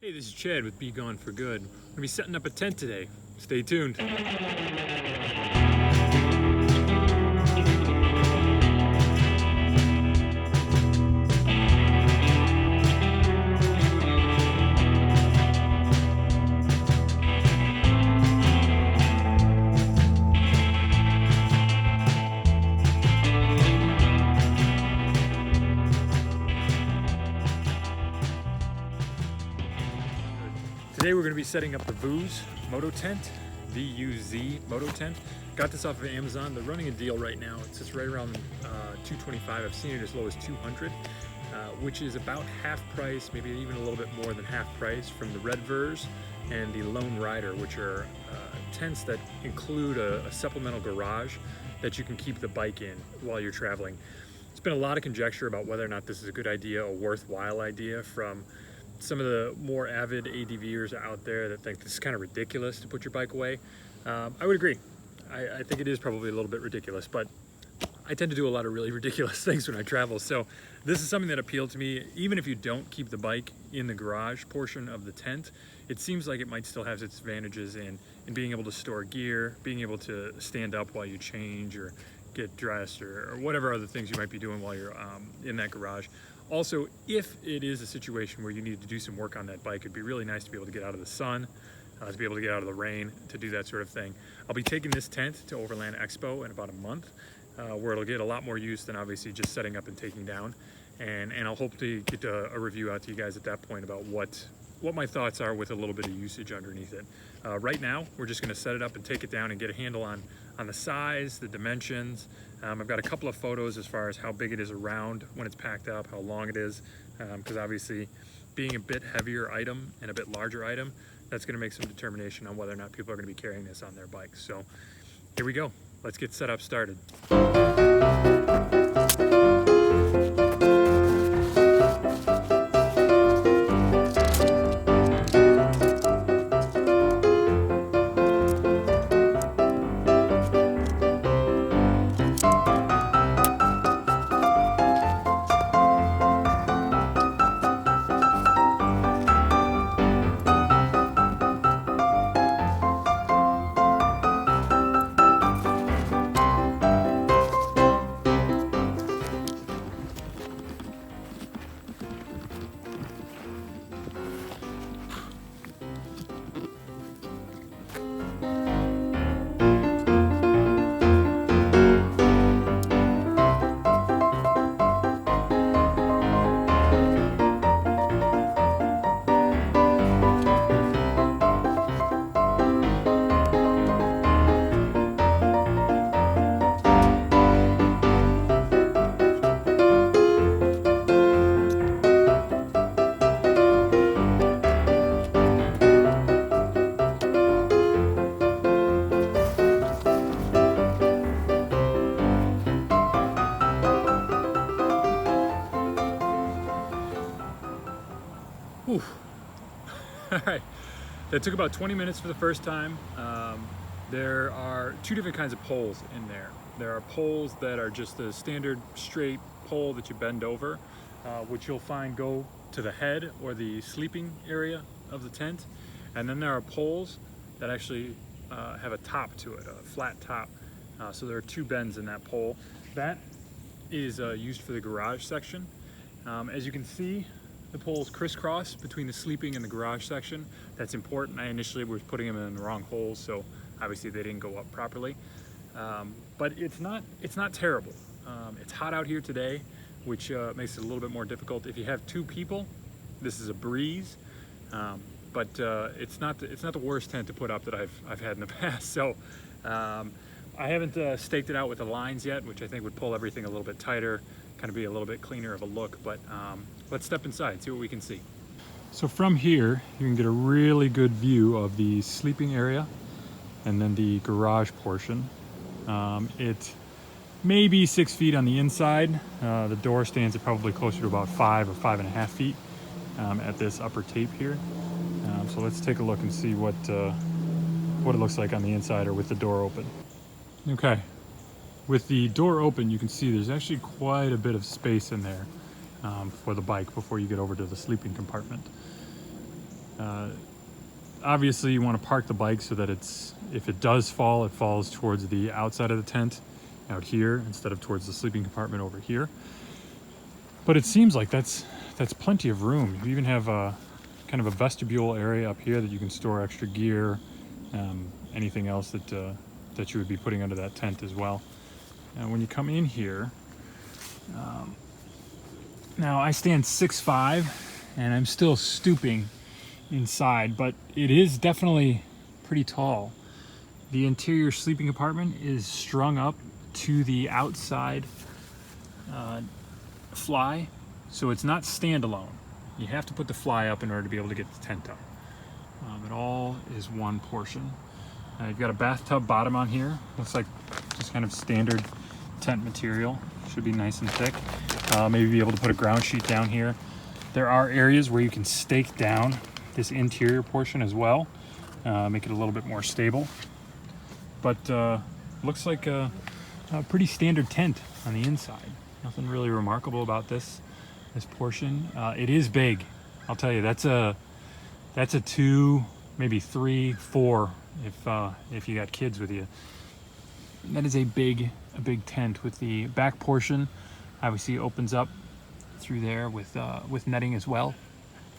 Hey, this is Chad with BeGoneForGood. We're going to be setting up a tent today. Stay tuned. Today we're going to be setting up the Vuz Moto Tent, V-U-Z Moto Tent. Got this off of Amazon. They're running a deal right now. It's just right around $225. I've seen it as low as $200, which is about half price, maybe even a little bit more than half price from the Redverz and the Lone Rider, which are tents that include a supplemental garage that you can keep the bike in while you're traveling. There's been a lot of conjecture about whether or not this is a good idea, a worthwhile idea, from some of the more avid ADVers out there that think this is kind of ridiculous to put your bike away. I would agree. I think it is probably a little bit ridiculous, but I tend to do a lot of really ridiculous things when I travel. So this is something that appealed to me. Even if you don't keep the bike in the garage portion of the tent, it seems like it might still have its advantages in being able to store gear, being able to stand up while you change or get dressed or whatever other things you might be doing while you're in that garage. Also, if it is a situation where you need to do some work on that bike, it'd be really nice to be able to get out of the sun, to be able to get out of the rain, to do that sort of thing. I'll be taking this tent to Overland Expo in about a month, where it'll get a lot more use than obviously just setting up and taking down. And I'll hope to get a review out to you guys at that point about what my thoughts are with a little bit of usage underneath it. Right now, we're just gonna set it up and take it down and get a handle on the size, the dimensions. I've got a couple of photos as far as how big it is around when it's packed up, how long it is, because obviously being a bit heavier item and a bit larger item, that's gonna make some determination on whether or not people are gonna be carrying this on their bikes. So here we go, let's get set up started. Whew. All right, that took about 20 minutes for the first time. There are two different kinds of poles in there. There are poles that are just a standard straight pole that you bend over, which you'll find go to the head or the sleeping area of the tent. And then there are poles that actually have a top to it, a flat top. So there are two bends in that pole. That is used for the garage section. As you can see, the poles crisscross between the sleeping and the garage section. That's important. I initially was putting them in the wrong holes, so obviously they didn't go up properly. But it's not terrible. It's hot out here today, which makes it a little bit more difficult. If you have two people, this is a breeze. But it's not the worst tent to put up that I've had in the past. So I haven't staked it out with the lines yet, which I think would pull everything a little bit tighter, kind of be a little bit cleaner of a look, but let's step inside, see what we can see. So from here, you can get a really good view of the sleeping area and then the garage portion. It may be 6 feet on the inside. The door stands at probably closer to about 5 or 5.5 feet at this upper tape here. So let's take a look and see what it looks like on the inside or with the door open. Okay. With the door open, you can see there's actually quite a bit of space in there for the bike before you get over to the sleeping compartment. Obviously you want to park the bike so that if it does fall, it falls towards the outside of the tent out here instead of towards the sleeping compartment over here. But it seems like that's plenty of room. You even have a kind of a vestibule area up here that you can store extra gear, anything else that you would be putting under that tent as well. And when you come in here, now I stand 6'5", and I'm still stooping inside, but it is definitely pretty tall. The interior sleeping compartment is strung up to the outside fly, so it's not standalone. You have to put the fly up in order to be able to get the tent up. It all is one portion. You've got a bathtub bottom on here. Looks like just kind of standard tent material. Should be nice and thick. Maybe be able to put a ground sheet down here. There are areas where you can stake down this interior portion as well, make it a little bit more stable. But looks like a pretty standard tent on the inside. Nothing really remarkable about this portion. It is big. I'll tell you, that's a 2, maybe 3, 4 if you got kids with you. That is a big tent. With the back portion obviously opens up through there with netting as well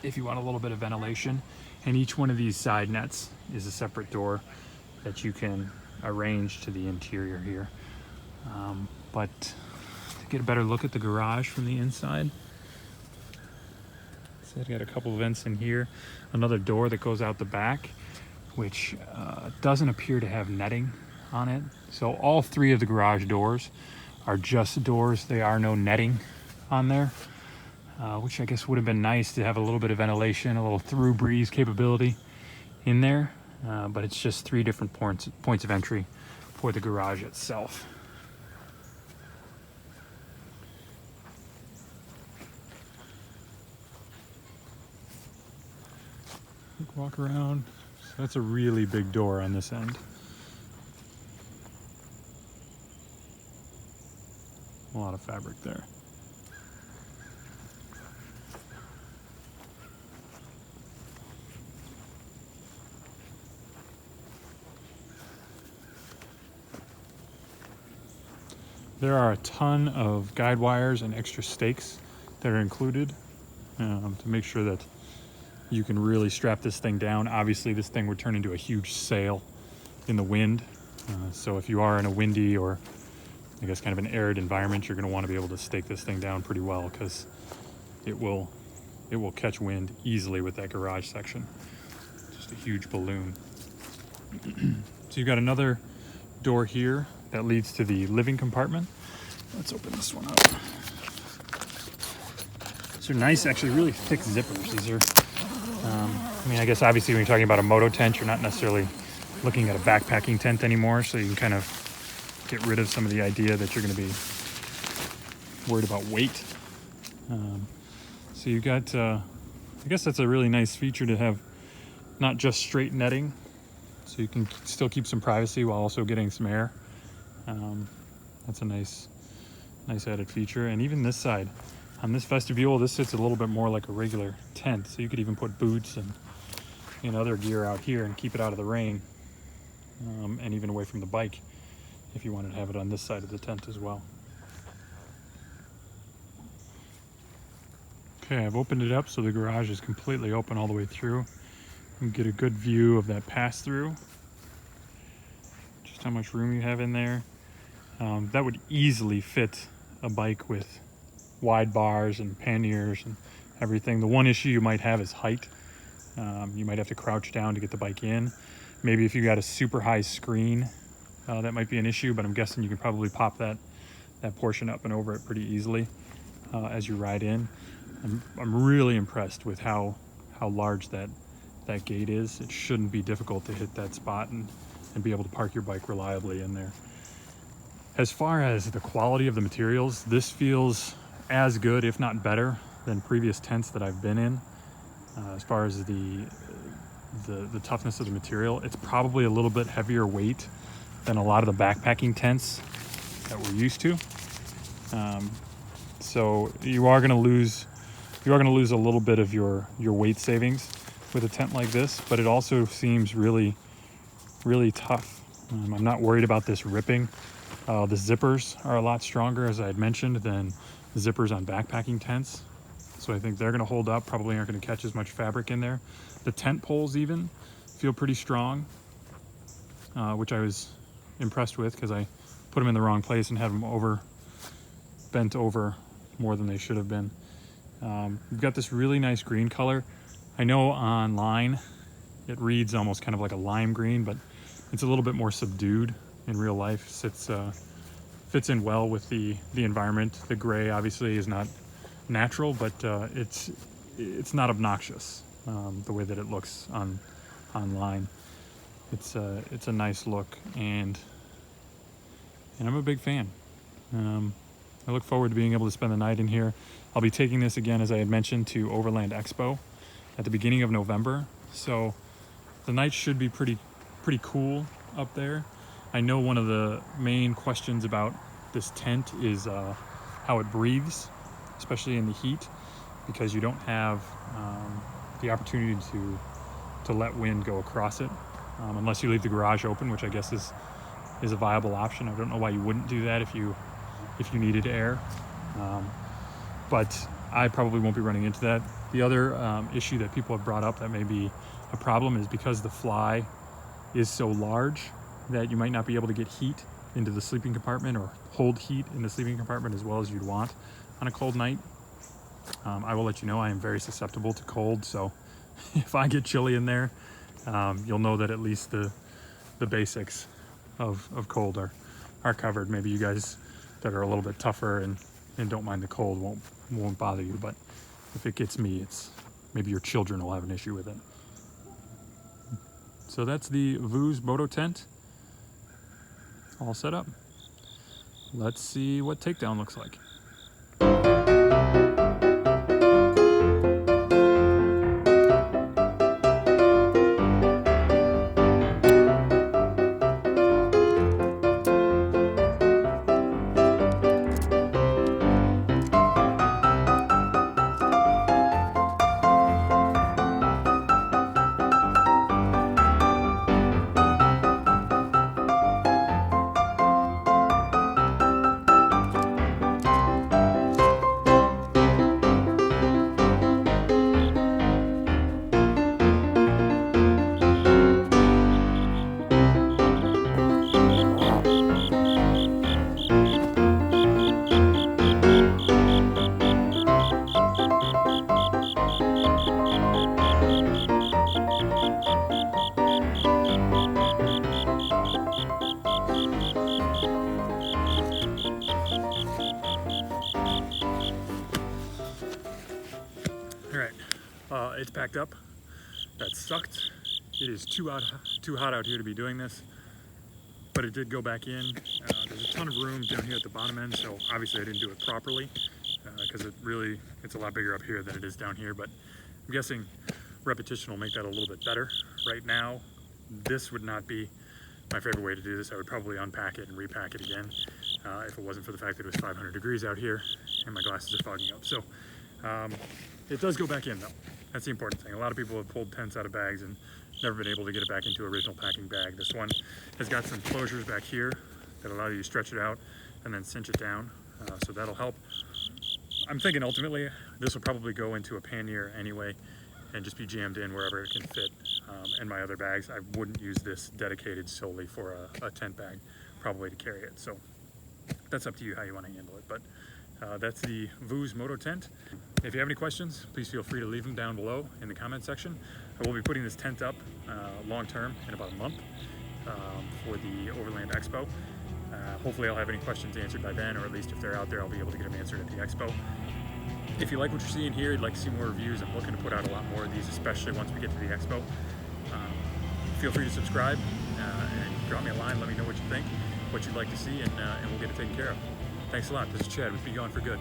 if you want a little bit of ventilation, and each one of these side nets is a separate door that you can arrange to the interior here. But to get a better look at the garage from the inside, so I've got a couple of vents in here, another door that goes out the back, which doesn't appear to have netting on it. So all 3 of the garage doors are just doors. There are no netting on there, which I guess would have been nice to have a little bit of ventilation, a little through breeze capability in there. But it's just 3 different points of entry for the garage itself. Walk around. So that's a really big door on this end. A lot of fabric there. There are a ton of guide wires and extra stakes that are included to make sure that you can really strap this thing down. Obviously, this thing would turn into a huge sail in the wind. So if you are in a windy or I guess kind of an arid environment, you're going to want to be able to stake this thing down pretty well, because it will catch wind easily with that garage section. Just a huge balloon. So you've got another door here that leads to the living compartment. Let's open this one up. These are nice, actually really thick zippers. These are, I mean, I guess obviously when you're talking about a moto tent, you're not necessarily looking at a backpacking tent anymore, so you can kind of get rid of some of the idea that you're going to be worried about weight. So you got, I guess that's a really nice feature to have, not just straight netting, so you can still keep some privacy while also getting some air. That's a nice added feature. And even this side, on this vestibule, this sits a little bit more like a regular tent, so you could even put boots and other gear out here and keep it out of the rain, and even away from the bike if you wanted to have it on this side of the tent as well. Okay, I've opened it up so the garage is completely open all the way through. You can get a good view of that pass-through, just how much room you have in there. That would easily fit a bike with wide bars and panniers and everything. The one issue you might have is height. You might have to crouch down to get the bike in. Maybe if you got a super high screen, that might be an issue, but I'm guessing you can probably pop that portion up and over it pretty easily as you ride in. I'm really impressed with how large that gate is. It shouldn't be difficult to hit that spot and be able to park your bike reliably in there. As far as the quality of the materials, this feels as good, if not better, than previous tents that I've been in. As far as the toughness of the material, it's probably a little bit heavier weight than a lot of the backpacking tents that we're used to. So you are going to lose a little bit of your weight savings. with a tent like this, but it also seems really, really tough. I'm not worried about this ripping. The zippers are a lot stronger, as I had mentioned, than the zippers on backpacking tents. So I think they're gonna hold up, probably aren't gonna catch as much fabric in there. The tent poles even feel pretty strong, which I was impressed with because I put them in the wrong place and had them bent over more than they should have been. We've got this really nice green color. I know online it reads almost kind of like a lime green, but it's a little bit more subdued in real life. Fits in well with the environment. The gray obviously is not natural, but it's not obnoxious the way that it looks online. It's a nice look, and I'm a big fan. I look forward to being able to spend the night in here. I'll be taking this again, as I had mentioned, to Overland Expo at the beginning of November. So the night should be pretty cool up there. I know one of the main questions about this tent is how it breathes, especially in the heat, because you don't have the opportunity to let wind go across it unless you leave the garage open, which I guess is a viable option. I don't know why you wouldn't do that if you needed air, but I probably won't be running into that. The other issue that people have brought up that may be a problem is because the fly is so large that you might not be able to get heat into the sleeping compartment or hold heat in the sleeping compartment as well as you'd want on a cold night. I will let you know I am very susceptible to cold, so if I get chilly in there, you'll know that at least the basics of cold are covered. Maybe you guys that are a little bit tougher and don't mind the cold won't bother you, but if it gets me, it's maybe your children will have an issue with it. So that's the Vuz Moto Tent all set up. Let's see what Takedown looks like. It's packed up. That sucked. It is too hot out here to be doing this, but it did go back in. There's a ton of room down here at the bottom end, so obviously I didn't do it properly because it's a lot bigger up here than it is down here, but I'm guessing repetition will make that a little bit better. Right now, this would not be my favorite way to do this. I would probably unpack it and repack it again if it wasn't for the fact that it was 500 degrees out here and my glasses are fogging up. So it does go back in though. That's the important thing. A lot of people have pulled tents out of bags and never been able to get it back into original packing bag. This one has got some closures back here that allow you to stretch it out and then cinch it down. So that'll help. I'm thinking ultimately this will probably go into a pannier anyway and just be jammed in wherever it can fit. In my other bags, I wouldn't use this dedicated solely for a tent bag, probably to carry it. So that's up to you how you want to handle it. But that's the Vuz Moto Tent. If you have any questions, please feel free to leave them down below in the comment section. I will be putting this tent up long term in about a month for the Overland Expo. Hopefully I'll have any questions answered by then, or at least if they're out there, I'll be able to get them answered at the Expo. If you like what you're seeing here, you'd like to see more reviews, I'm looking to put out a lot more of these, especially once we get to the Expo. Feel free to subscribe and drop me a line, let me know what you think, what you'd like to see, and we'll get it taken care of. Thanks a lot. This is Chad with BeGoneForGood.